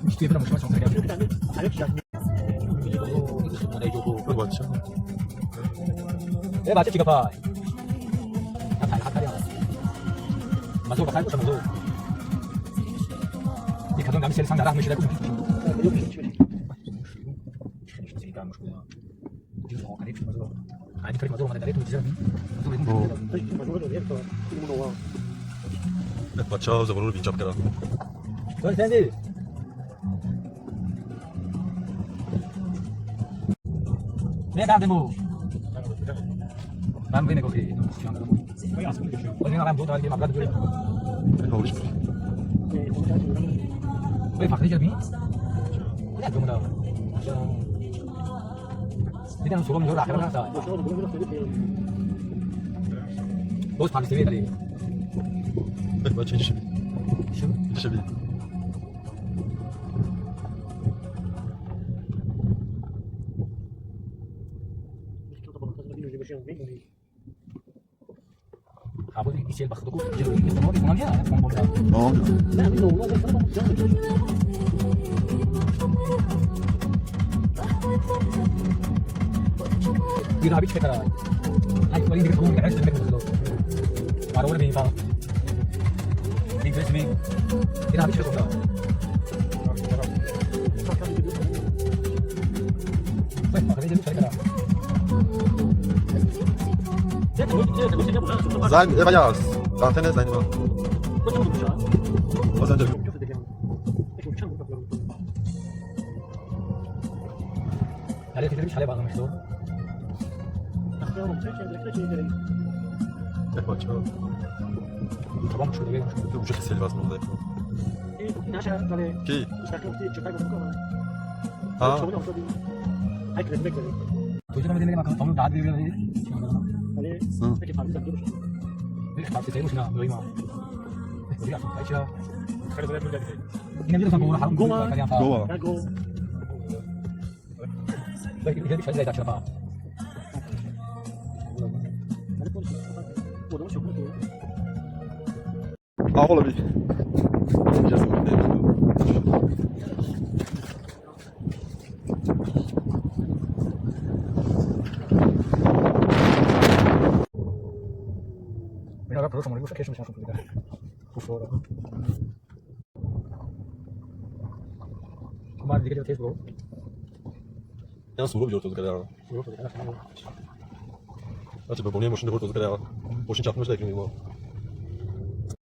Müşteri falan hoşuma çok geldi. 그런 거 같죠? 네, 맞죠, 지갑아. 핫하리야. 맞죠, 다 살고 싶어서. 이 가정 남이 제일 상나라 하면 시작하고. 아니, 그리 맞아, 맞아, 내가 좀 맞죠? 저 오늘 민첩 때라. 그건 샌디. 네, 나한테 뭐. 난 왜 내가 그래? 어디 나가면 뭐 다르게 막아도 그래. 하고 싶어. 왜 바꾸지 않니? 그냥 좀 더. 일단 조금 더 나가면 하자. 너 밤에 되게 다리. 네, 맞죠? 20. 20. 아버지 이제 막 그러고 이제 뭐 공항이야 공항보다 이거 합의 체크라 아니 우리 이거 도움이 될 수 있는 거죠 바로 오늘 비바 이 그래서 미 이거 합의 체크라 왜 그래 이제 체크라 Sein, ja, war Tennis sein immer. Was sind denn? 나를 그대로 잘해 봐가면서 Ja, 맞죠? 저번 주 내가 Du musst jetzt selber was machen. Okay. Ah, 도시가면 되는 게 막 너무 나들면 응. 왜 밥도 되고 싶나 너희만 우리가 다시야 이놈 이런 상황을 하는 거야 그냥 봐 Goa. 왜 이렇게 전자에 다 쳐봐 Ah, olabilir. Gideceğiz. 내가 벌써 모르고 시작했으면 잘 좀 부서라 그만 이게 좀 계속 Ja, super biliyor tudo, galera. 부서라 Acho que eu vou nem mostrar depois, galera. Vou xingar para nós daqui, meu irmão.